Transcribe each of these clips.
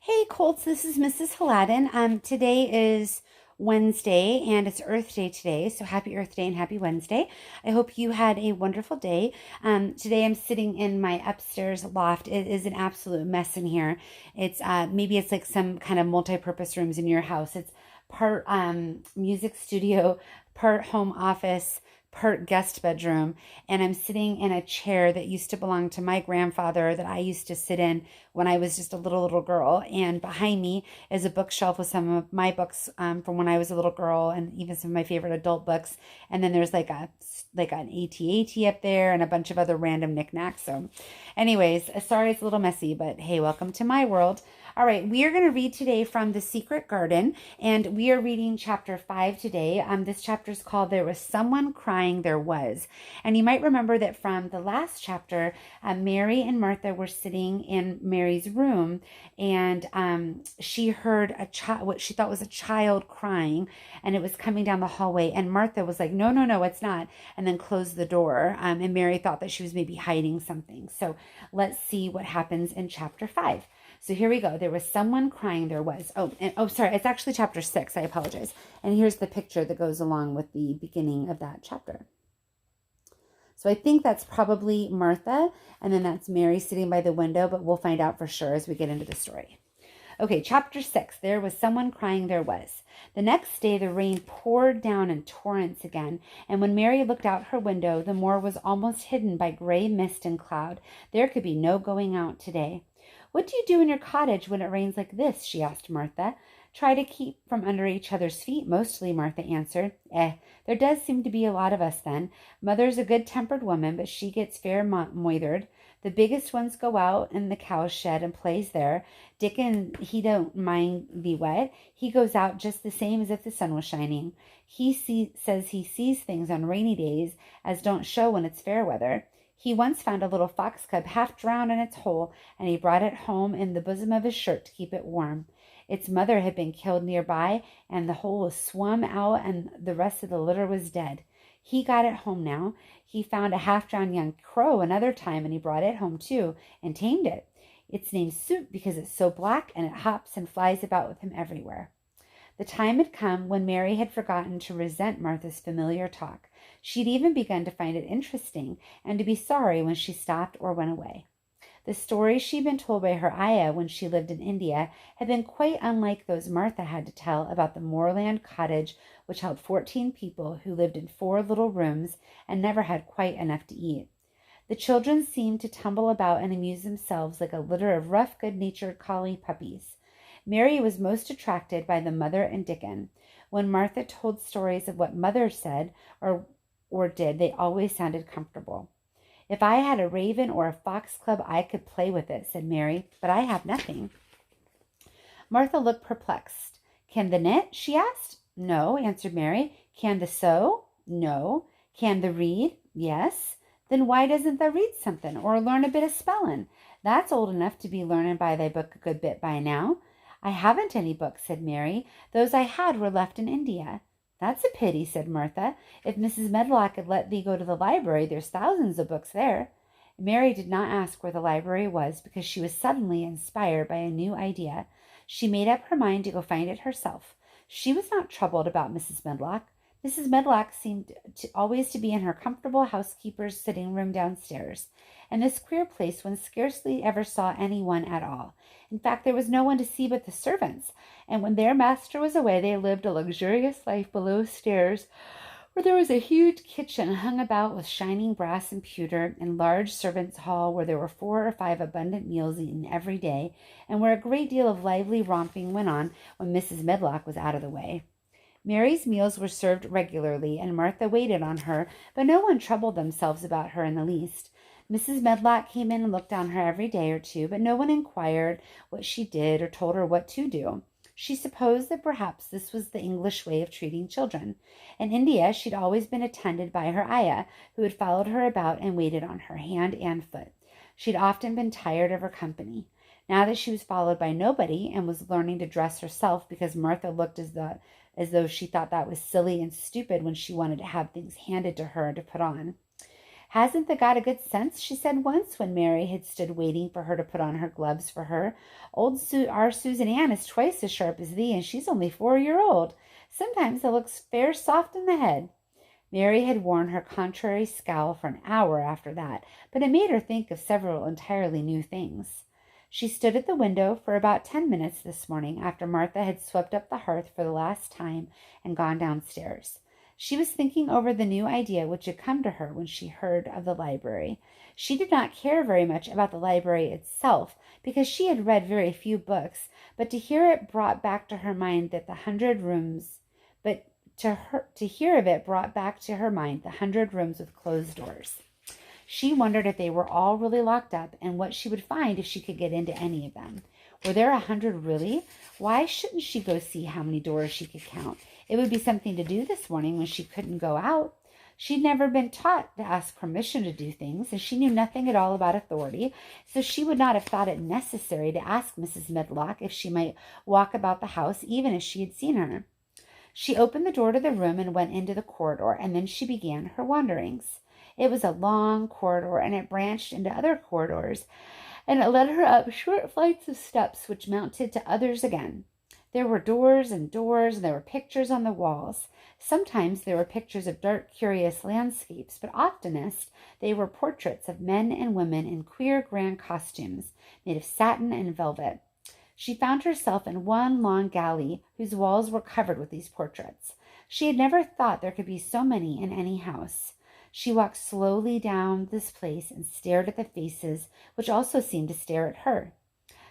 Hey Colts, this is Mrs. Hladun. Today is Wednesday and it's Earth Day today. So happy Earth Day and happy Wednesday. I hope you had a wonderful day. Today I'm sitting in my upstairs loft. It is an absolute mess in here. It's maybe it's like some kind of multi-purpose rooms in your house. It's part music studio, part home office, part guest bedroom, and I'm sitting in a chair that used to belong to my grandfather that I used to sit in when I was just a little girl. And behind me is a bookshelf with some of my books from when I was a little girl, and even some of my favorite adult books. And then there's like an AT-AT up there and a bunch of other random knickknacks. So, anyways, sorry it's a little messy, but hey, welcome to my world. All right, we are going to read today from The Secret Garden, and we are reading chapter 5 today. This chapter is called There Was Someone Crying There Was. And you might remember that from the last chapter, Mary and Martha were sitting in Mary's room, and she heard what she thought was a child crying, and it was coming down the hallway. And Martha was like, no, no, no, it's not, and then closed the door. And Mary thought that she was maybe hiding something. So let's see what happens in chapter 5. So here we go. There was someone crying. There was. Sorry. It's actually chapter 6. I apologize. And here's the picture that goes along with the beginning of that chapter. So I think that's probably Martha, and then that's Mary sitting by the window, but we'll find out for sure as we get into the story. Okay, chapter 6. There was someone crying. There was. The next day, the rain poured down in torrents again, and when Mary looked out her window, the moor was almost hidden by gray mist and cloud. There could be no going out today. "What do you do in your cottage when it rains like this?" she asked Martha. "Try to keep from under each other's feet, mostly," Martha answered. There does seem to be a lot of us then. Mother's a good-tempered woman, but she gets fair moithered. The biggest ones go out in the cow shed and plays there. Dickon, he don't mind the wet. He goes out just the same as if the sun was shining. Says he sees things on rainy days as don't show when it's fair weather. He once found a little fox cub half drowned in its hole, and he brought it home in the bosom of his shirt to keep it warm. Its mother had been killed nearby, and the hole was swum out, and the rest of the litter was dead. He got it home now. He found a half-drowned young crow another time, and he brought it home too, and tamed it. It's named Soup because it's so black, and it hops and flies about with him everywhere. The time had come when Mary had forgotten to resent Martha's familiar talk. She'd even begun to find it interesting and to be sorry when she stopped or went away. The stories she'd been told by her ayah when she lived in India had been quite unlike those Martha had to tell about the moorland cottage which held 14 people who lived in 4 little rooms and never had quite enough to eat. The children seemed to tumble about and amuse themselves like a litter of rough, good-natured collie puppies. Mary was most attracted by the mother and Dickon. When Martha told stories of what mother said or did, they always sounded comfortable. "If I had a raven or a fox cub, I could play with it," said Mary, "but I have nothing." Martha looked perplexed. "Can the knit?" she asked. "No," answered Mary. "Can the sew?" "No." "Can the read?" "Yes." "Then why doesn't thou read something, or learn a bit of spelling? That's old enough to be learning by thy book a good bit by now." "I haven't any books," said Mary. "Those I had were left in India." "That's a pity," said Martha. "If Mrs. Medlock had let thee go to the library, there's thousands of books there." Mary did not ask where the library was because she was suddenly inspired by a new idea. She made up her mind to go find it herself. She was not troubled about Mrs. Medlock. Mrs. Medlock seemed always to be in her comfortable housekeeper's sitting room downstairs. In this queer place one scarcely ever saw anyone at all. In fact, there was no one to see but the servants, and when their master was away they lived a luxurious life below stairs, where there was a huge kitchen hung about with shining brass and pewter, and large servants' hall where there were 4 or 5 abundant meals eaten every day, and where a great deal of lively romping went on when Mrs. Medlock was out of the way. Mary's meals were served regularly, and Martha waited on her, but no one troubled themselves about her in the least. Mrs. Medlock came in and looked on her every day or two, but no one inquired what she did or told her what to do. She supposed that perhaps this was the English way of treating children. In India, she'd always been attended by her ayah, who had followed her about and waited on her hand and foot. She'd often been tired of her company. Now that she was followed by nobody and was learning to dress herself because Martha looked as though she thought that was silly and stupid when she wanted to have things handed to her to put on. "Hasn't the got a good sense?" she said once when Mary had stood waiting for her to put on her gloves for her. Our Susan Ann is twice as sharp as thee, and she's only 4 year old. Sometimes it looks fair soft in the head." Mary had worn her contrary scowl for an hour after that, but it made her think of several entirely new things. She stood at the window for about 10 minutes this morning after Martha had swept up the hearth for the last time and gone downstairs. She was thinking over the new idea which had come to her when she heard of the library. She did not care very much about the library itself because she had read very few books, but to hear it brought back to her mind that the 100 rooms, to hear of it brought back to her mind the 100 rooms with closed doors. She wondered if they were all really locked up and what she would find if she could get into any of them. Were there 100 really? Why shouldn't she go see how many doors she could count? It would be something to do this morning when she couldn't go out. She'd never been taught to ask permission to do things, and she knew nothing at all about authority, so she would not have thought it necessary to ask Mrs. Medlock if she might walk about the house even if she had seen her. She opened the door to the room and went into the corridor, and then she began her wanderings. It was a long corridor, and it branched into other corridors, and it led her up short flights of steps which mounted to others again. There were doors, and there were pictures on the walls. Sometimes there were pictures of dark, curious landscapes, but oftenest they were portraits of men and women in queer, grand costumes made of satin and velvet. She found herself in one long gallery whose walls were covered with these portraits. She had never thought there could be so many in any house. She walked slowly down this place and stared at the faces, which also seemed to stare at her.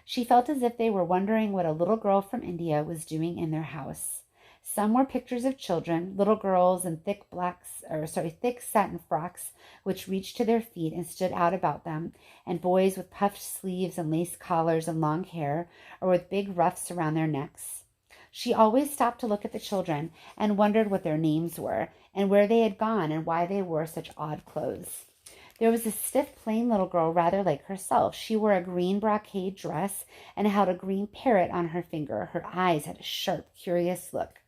She felt as if they were wondering what a little girl from India was doing in their house. Some were pictures of children, little girls in thick satin frocks which reached to their feet and stood out about them, and boys with puffed sleeves and lace collars and long hair, or with big ruffs around their necks. She always stopped to look at the children and wondered what their names were, and where they had gone, and why they wore such odd clothes. There was a stiff, plain little girl rather like herself. She wore a green brocade dress and held a green parrot on her finger. Her eyes had a sharp, curious look.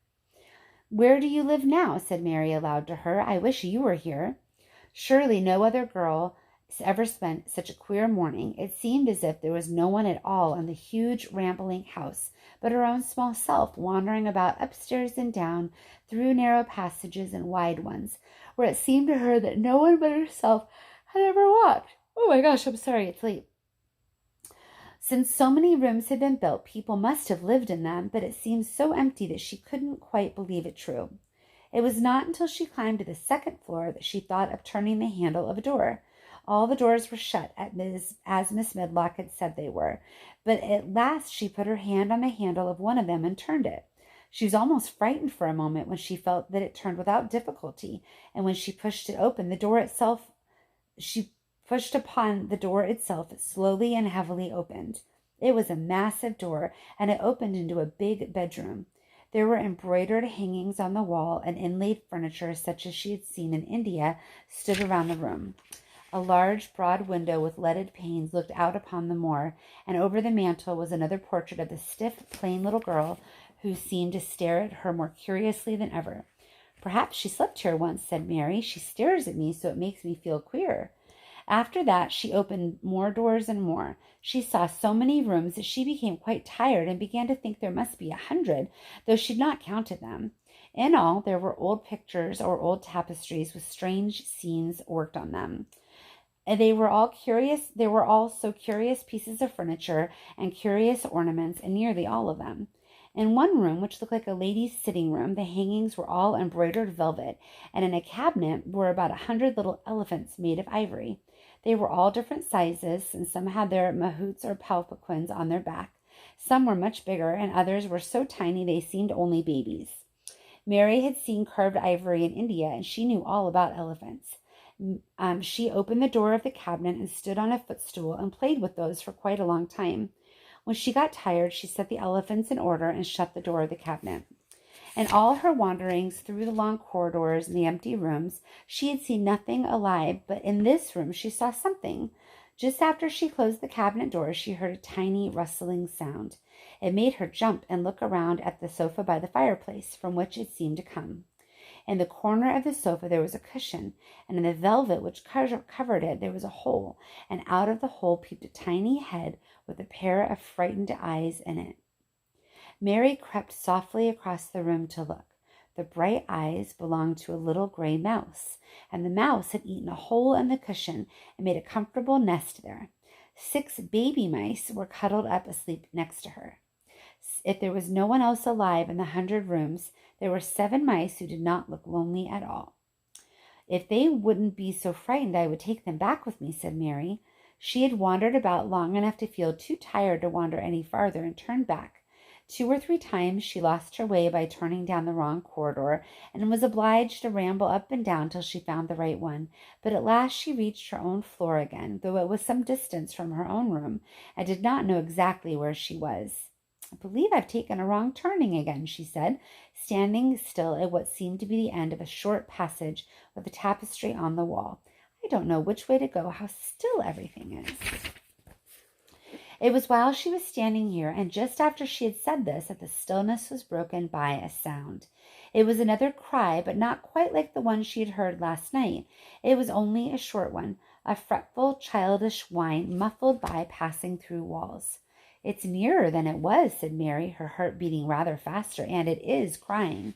"Where do you live now?" said Mary aloud to her. "I wish you were here." Surely no other girl ever spent such a queer morning. It seemed as if there was no one at all in the huge, rambling house but her own small self, wandering about upstairs and down, through narrow passages and wide ones, where it seemed to her that no one but herself had ever walked. Oh my gosh, I'm sorry, it's late. Since so many rooms had been built, people must have lived in them, but it seemed so empty that she couldn't quite believe it true. It was not until she climbed to the second floor that she thought of turning the handle of a door. All the doors were shut, as Miss Medlock had said they were, but at last she put her hand on the handle of one of them and turned it. She was almost frightened for a moment when she felt that it turned without difficulty, and when she pushed it open, she pushed upon the door itself, it slowly and heavily opened. It was a massive door, and it opened into a big bedroom. There were embroidered hangings on the wall, and inlaid furniture such as she had seen in India stood around the room. A large, broad window with leaded panes looked out upon the moor, and over the mantel was another portrait of the stiff, plain little girl who seemed to stare at her more curiously than ever. "Perhaps she slept here once," said Mary. "She stares at me so it makes me feel queer." After that she opened more doors and more. She saw so many rooms that she became quite tired and began to think there must be 100, though she had not counted them. In all, there were old pictures or old tapestries with strange scenes worked on them. And they were all so curious pieces of furniture and curious ornaments, and nearly all of them. In one room, which looked like a lady's sitting room, the hangings were all embroidered velvet, and in a cabinet were about 100 little elephants made of ivory. They were all different sizes, and some had their mahouts or palanquins on their back. Some were much bigger, and others were so tiny they seemed only babies. Mary had seen carved ivory in India, and she knew all about elephants. She opened the door of the cabinet and stood on a footstool and played with those for quite a long time. When she got tired, she set the elephants in order and shut the door of the cabinet. In all her wanderings through the long corridors and the empty rooms, she had seen nothing alive, but in this room she saw something. Just after she closed the cabinet door, she heard a tiny rustling sound. It made her jump and look around at the sofa by the fireplace, from which it seemed to come. In the corner of the sofa there was a cushion, and in the velvet which covered it there was a hole, and out of the hole peeped a tiny head with a pair of frightened eyes in it. Mary crept softly across the room to look. The bright eyes belonged to a little gray mouse, and the mouse had eaten a hole in the cushion and made a comfortable nest there. 6 baby mice were cuddled up asleep next to her. If there was no one else alive in the 100 rooms, there were 7 mice who did not look lonely at all. If they wouldn't be so frightened, I would take them back with me, said Mary. She had wandered about long enough to feel too tired to wander any farther and turned back. 2 or 3 times she lost her way by turning down the wrong corridor and was obliged to ramble up and down till she found the right one. But at last she reached her own floor again, though it was some distance from her own room, and did not know exactly where she was. I believe I've taken a wrong turning again, she said, standing still at what seemed to be the end of a short passage with a tapestry on the wall. I don't know which way to go, how still everything is. It was while she was standing here, and just after she had said this, that the stillness was broken by a sound. It was another cry, but not quite like the one she had heard last night. It was only a short one, a fretful, childish whine muffled by passing through walls. It's nearer than it was, said Mary, her heart beating rather faster, and it is crying.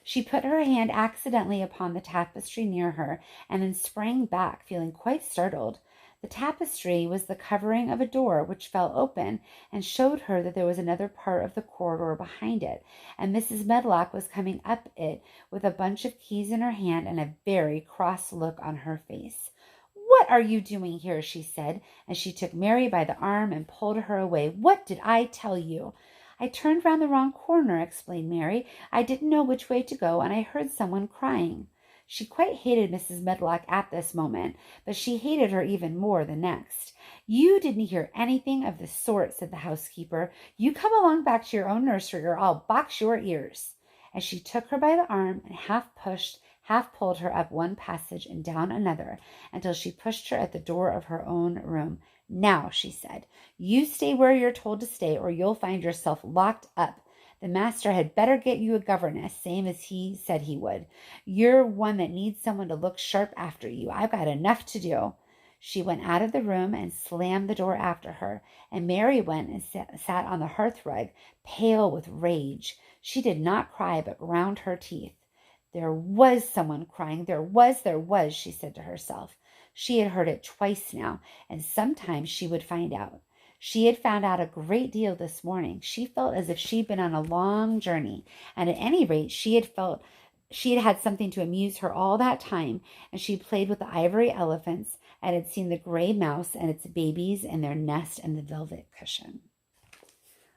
She put her hand accidentally upon the tapestry near her, and then sprang back, feeling quite startled. The tapestry was the covering of a door which fell open and showed her that there was another part of the corridor behind it, and Mrs. Medlock was coming up it with a bunch of keys in her hand and a very cross look on her face. "What are you doing here?" she said, and she took Mary by the arm and pulled her away. "What did I tell you?" "I turned round the wrong corner," explained Mary. "I didn't know which way to go, and I heard someone crying." She quite hated Mrs. Medlock at this moment, but she hated her even more the next. "You didn't hear anything of the sort," said the housekeeper. "You come along back to your own nursery, or I'll box your ears." And she took her by the arm and half pushed, half pulled her up one passage and down another, until she pushed her at the door of her own room. "Now," she said, "you stay where you're told to stay, or you'll find yourself locked up. The master had better get you a governess, same as he said he would. You're one that needs someone to look sharp after you. I've got enough to do." She went out of the room and slammed the door after her, and Mary went and sat on the hearthrug, pale with rage. She did not cry, but ground her teeth. There was someone crying. There was, she said to herself. She had heard it twice now, and sometime she would find out. She had found out a great deal this morning. She felt as if she'd been on a long journey, and at any rate she had had something to amuse her all that time, and she played with the ivory elephants and had seen the gray mouse and its babies and their nest and the velvet cushion.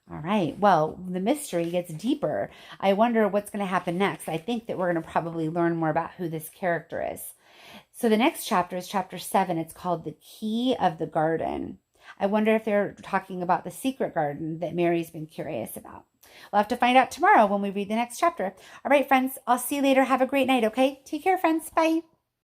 All right, well, the mystery gets deeper. I wonder what's going to happen next. I think that we're going to probably learn more about who this character is. So the next chapter is chapter 7. It's called The Key of the Garden. I wonder if they're talking about the secret garden that Mary's been curious about. We'll have to find out tomorrow when we read the next chapter. All right, friends, I'll see you later. Have a great night, okay? Take care, friends. Bye.